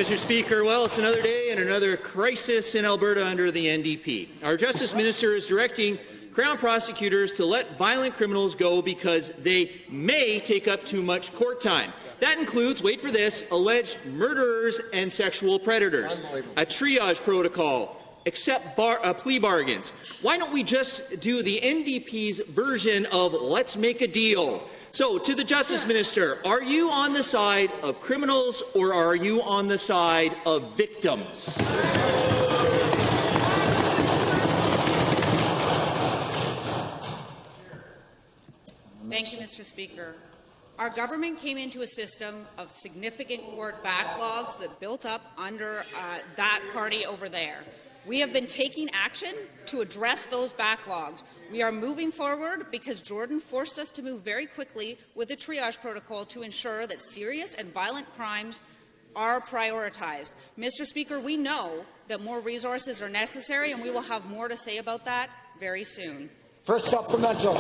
Mr. Speaker. Well, it's another day and another crisis in Alberta under the NDP. Our Justice Minister is directing Crown prosecutors to let violent criminals go because they may take up too much court time. That includes, wait for this, alleged murderers and sexual predators, a triage protocol, accept plea bargains. Why don't we just do the NDP's version of let's make a deal? So, to the Justice Minister, are you on the side of criminals or are you on the side of victims? Thank you, Mr. Speaker. Our government came into a system of significant court backlogs that built up under that party over there. We have been taking action to address those backlogs. We are moving forward because Jordan forced us to move very quickly with a triage protocol to ensure that serious and violent crimes are prioritized. Mr. Speaker, we know that more resources are necessary, and we will have more to say about that very soon. First supplemental.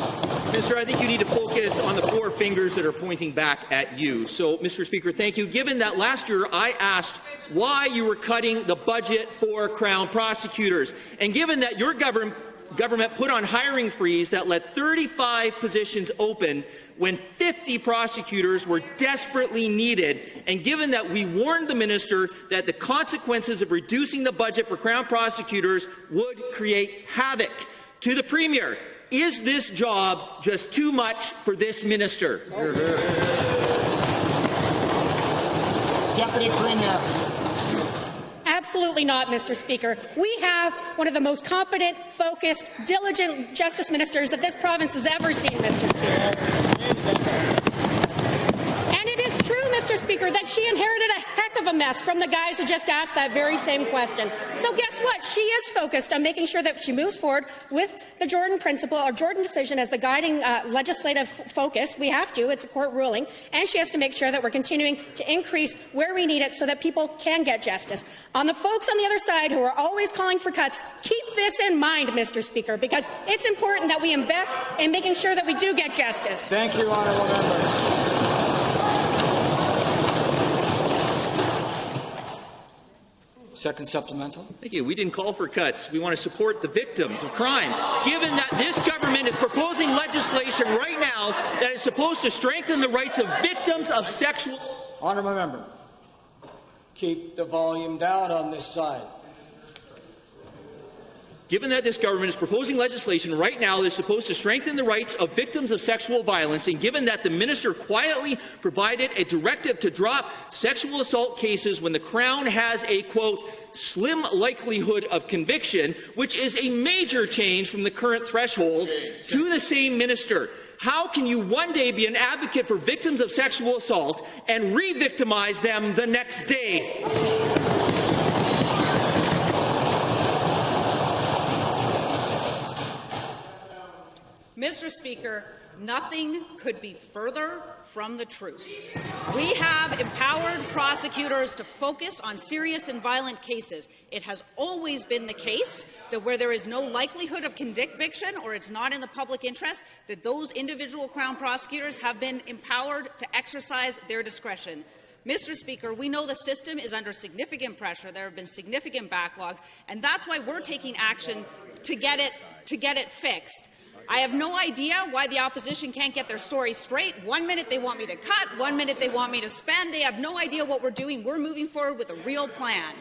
Minister, I think you need to focus on the four fingers that are pointing back at you. So, Mr. Speaker, thank you. Given that last year I asked why you were cutting the budget for Crown prosecutors, and given that your government put on hiring freeze that left 35 positions open when 50 prosecutors were desperately needed, and given that we warned the minister that the consequences of reducing the budget for Crown prosecutors would create havoc, to the Premier, is this job just too much for this minister? Deputy Premier. Absolutely not, Mr. Speaker. We have one of the most competent, focused, diligent justice ministers that this province has ever seen, Mr. Speaker. And it is true, Mr. Speaker, that she inherited a heck of a mess from the guys who just asked that very same question. So guess what? She is focused on making sure that she moves forward with the Jordan principle or Jordan decision as the guiding legislative focus. We have to. It's a court ruling. And she has to make sure that we're continuing to increase where we need it so that people can get justice. On the folks on the other side who are always calling for cuts, keep this in mind, Mr. Speaker, because it's important that we invest in making sure that we do get justice. Thank you, honourable member. Second supplemental. Thank you. We didn't call for cuts. We want to support the victims of crime. Given that this government is proposing legislation right now that is supposed to strengthen the rights of victims of sexual... Honourable member, keep the volume down on this side. Given that this government is proposing legislation right now that is supposed to strengthen the rights of victims of sexual violence, and given that the minister quietly provided a directive to drop sexual assault cases when the Crown has a, quote, slim likelihood of conviction, which is a major change from the current threshold, to the same minister, how can you one day be an advocate for victims of sexual assault and re-victimize them the next day? Mr. Speaker, nothing could be further from the truth. We have empowered prosecutors to focus on serious and violent cases. It has always been the case that where there is no likelihood of conviction or it's not in the public interest, that those individual Crown prosecutors have been empowered to exercise their discretion. Mr. Speaker, we know the system is under significant pressure. There have been significant backlogs, and that's why we're taking action to get it fixed. I have no idea why the opposition can't get their story straight. 1 minute they want me to cut, 1 minute they want me to spend. They have no idea what we're doing. We're moving forward with a real plan.